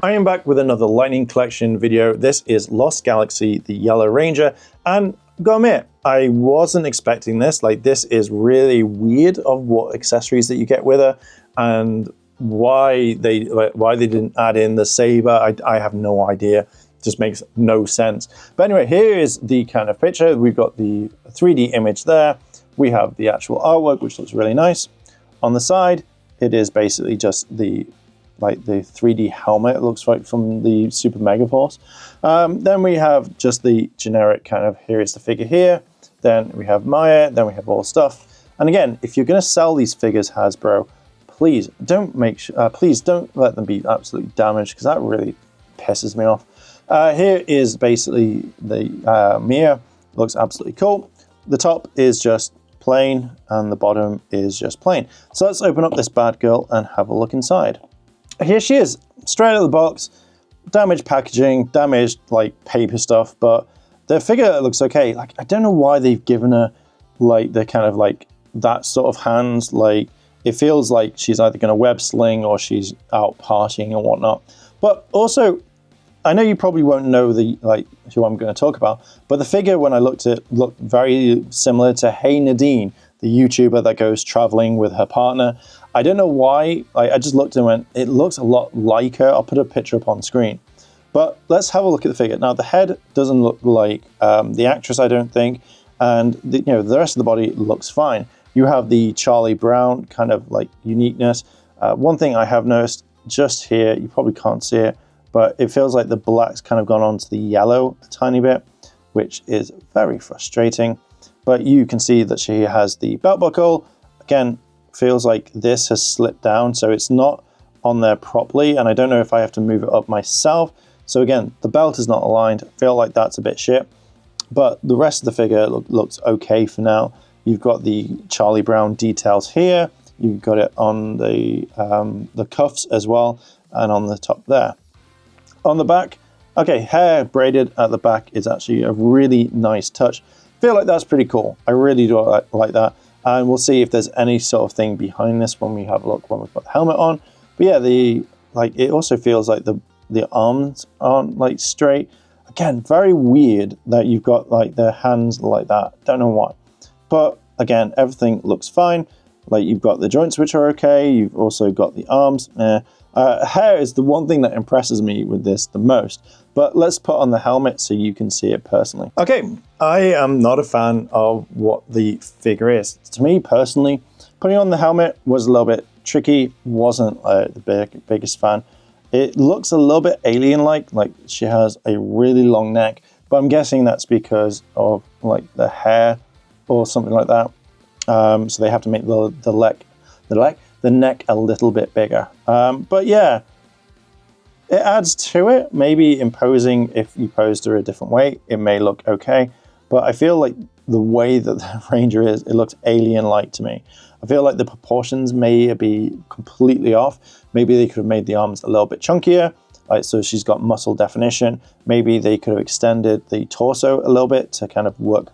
I am back with another Lightning Collection video. This is Lost Galaxy, the Yellow Ranger, and gotta admit, I wasn't expecting this. Like, this is really weird of what accessories that you get with her, and why they didn't add in the saber. I have no idea. Just makes no sense. But anyway, here is the kind of picture. We've got the 3D image there. We have the actual artwork, which looks really nice. On the side, it is basically just the 3D helmet, it looks like, from the Super Mega Force. Then we have just the generic kind of, here is the figure here. Then we have Maya, then we have all stuff. And again, if you're going to sell these figures, Hasbro, please don't let them be absolutely damaged, because that really pisses me off. Here is basically the Mia. Looks absolutely cool. The top is just plain, and the bottom is just plain. So let's open up this bad girl and have a look inside. Here she is, straight out of the box. Damaged packaging, damaged like paper stuff, but the figure looks okay. Like, I don't know why they've given her like the kind of like that sort of hands. Like, it feels like she's either going to web sling or she's out partying and whatnot. But also, I know you probably won't know who I'm going to talk about, but the figure, when I looked at it, looked very similar to Hey Nadine, the YouTuber that goes traveling with her partner. I don't know why. I just looked and went, it looks a lot like her. I'll put a picture up on screen. But let's have a look at the figure. Now, the head doesn't look like the actress, I don't think, and the rest of the body looks fine. You have the Charlie Brown kind of like uniqueness. One thing I have noticed just here, you probably can't see it, but it feels like the black's kind of gone onto the yellow a tiny bit, which is very frustrating. But you can see that she has the belt buckle. Again, feels like this has slipped down, so it's not on there properly, and I don't know if I have to move it up myself. So again, the belt is not aligned. I feel like that's a bit shit, but the rest of the figure looks okay for now. You've got the Charlie Brown details here. You've got it on the cuffs as well, and on the top there. On the back, okay, hair braided at the back is actually a really nice touch. Feel like that's pretty cool. I really do like that. And we'll see if there's any sort of thing behind this when we have a look when we've got the helmet on. But yeah, it also feels like the arms aren't like straight. Again, very weird that you've got like the hands like that. Don't know why. But again, everything looks fine. Like, you've got the joints, which are okay. You've also got the arms. Hair is the one thing that impresses me with this the most. But let's put on the helmet so you can see it personally. Okay, I am not a fan of what the figure is. To me personally, putting on the helmet was a little bit tricky. Wasn't the biggest fan. It looks a little bit alien-like she has a really long neck, but I'm guessing that's because of like the hair or something like that. So they have to make the neck a little bit bigger. But yeah, it adds to it. Maybe imposing, if you posed her a different way, it may look okay. But I feel like the way that the Ranger is, it looks alien-like to me. I feel like the proportions may be completely off. Maybe they could have made the arms a little bit chunkier, so she's got muscle definition. Maybe they could have extended the torso a little bit to kind of work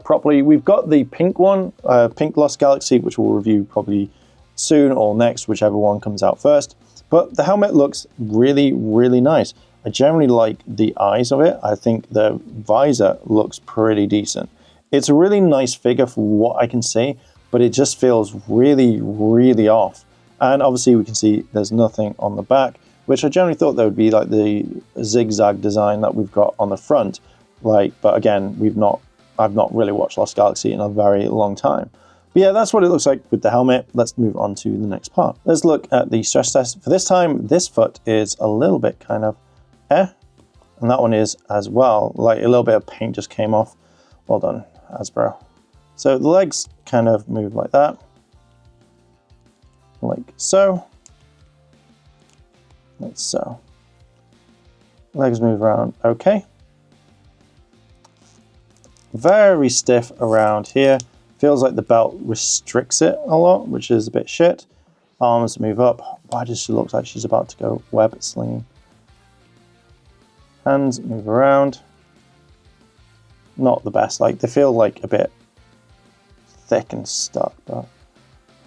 properly. We've got the pink one, Pink Lost Galaxy, which we'll review probably soon or next, whichever one comes out first. But the helmet looks really, really nice. I generally like the eyes of it. I think the visor looks pretty decent. It's a really nice figure for what I can see, but it just feels really, really off. And obviously we can see there's nothing on the back, which I generally thought there would be like the zigzag design that we've got on the front. But again, I've not really watched Lost Galaxy in a very long time. But yeah, that's what it looks like with the helmet. Let's move on to the next part. Let's look at the stress test. For this time, this foot is a little bit kind of and that one is as well. Like, a little bit of paint just came off. Well done, Hasbro. So the legs kind of move like that. Like so. Like so. Legs move around okay. Very stiff around here. Feels like the belt restricts it a lot, which is a bit shit. Arms move up. Why does she look like she's about to go web slinging? Hands move around. Not the best. Like, they feel like a bit thick and stuck, but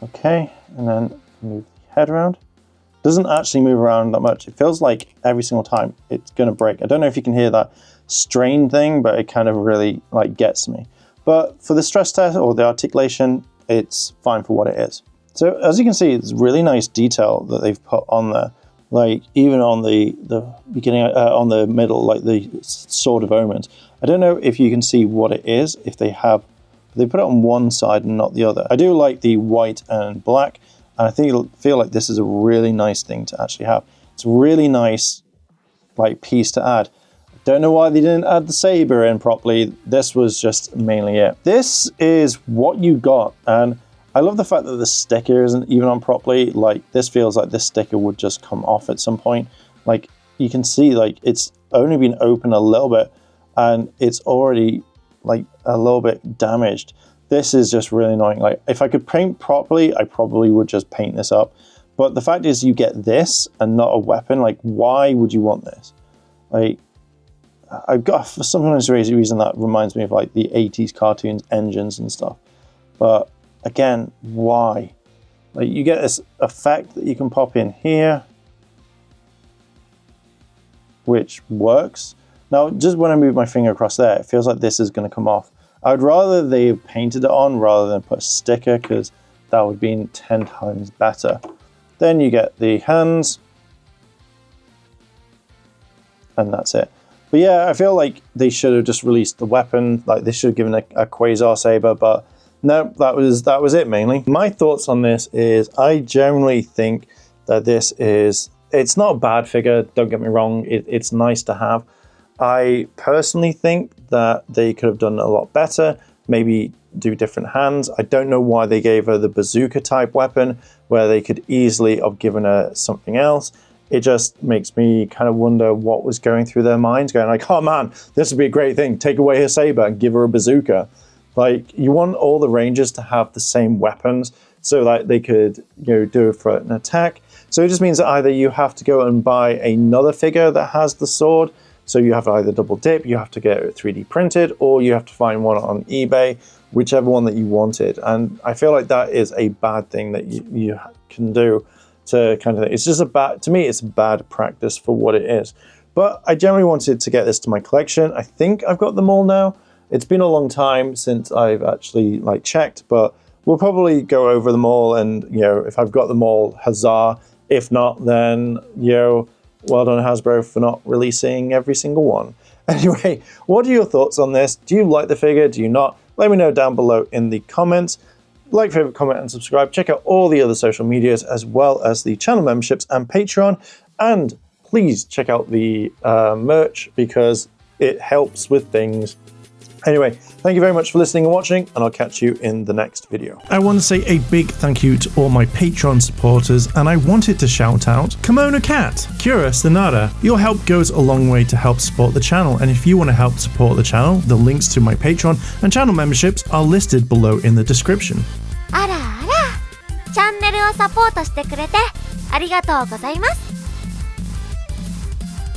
okay. And then move the head around. doesn't actually move around that much. It feels like every single time it's going to break. I don't know if you can hear that strain thing, but it kind of really like gets me. But for the stress test or the articulation, it's fine for what it is. So as you can see, it's really nice detail that they've put on there. Like even on the beginning, on the middle, like the Sword of Omens. I don't know if you can see what it is, if they put it on one side and not the other. I do like the white and black, and I feel like this is a really nice thing to actually have. It's a really nice like piece to add. Don't know why they didn't add the saber in properly. This was just mainly it. This is what you got, and I love the fact that the sticker isn't even on properly. Like this feels like this sticker would just come off at some point. Like you can see like it's only been open a little bit and it's already like a little bit damaged. This is just really annoying. Like if I could paint properly, I probably would just paint this up. But the fact is you get this and not a weapon. Like why would you want this? Like I've got, for some reason that reminds me of like the 80s cartoons engines and stuff. But again, why? Like you get this effect that you can pop in here, which works. Now, just when I move my finger across there, it feels like this is going to come off. I would rather they painted it on rather than put a sticker, because that would be 10 times better. Then you get the hands, and that's it. But yeah, I feel like they should have just released the weapon. Like they should have given a Quasar saber, but no, that was it mainly. My thoughts on this is I generally think that it's not a bad figure, don't get me wrong, it's nice to have. I personally think that they could have done a lot better, maybe do different hands. I don't know why they gave her the bazooka type weapon where they could easily have given her something else. It just makes me kind of wonder what was going through their minds, going like, oh man, this would be a great thing, take away her saber and give her a bazooka. Like you want all the Rangers to have the same weapons so that they could, do it for an attack. So it just means that either you have to go and buy another figure that has the sword. So you have to either double dip, you have to get it 3D printed, or you have to find one on eBay, whichever one that you wanted. And I feel like that is a bad thing that you can do to kind of, it's just to me, it's a bad practice for what it is. But I generally wanted to get this to my collection. I think I've got them all now. It's been a long time since I've actually checked, but we'll probably go over them all. And, if I've got them all, huzzah. If not, then, well done Hasbro for not releasing every single one. Anyway, what are your thoughts on this? Do you like the figure? Do you not? Let me know down below in the comments. Like, favorite, comment, and subscribe. Check out all the other social medias as well as the channel memberships and Patreon. And please check out the merch because it helps with things. Anyway, thank you very much for listening and watching, and I'll catch you in the next video. I want to say a big thank you to all my Patreon supporters, and I wanted to shout out Kimona Cat, Kira Stanada. Your help goes a long way to help support the channel, and if you want to help support the channel, the links to my Patreon and channel memberships are listed below in the description. あらあら、チャンネルをサポートしてくれてありがとうございます。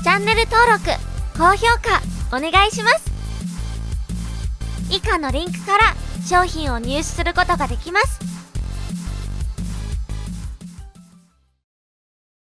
チャンネル登録、高評価お願いします。以下のリンクから商品を入手することができます。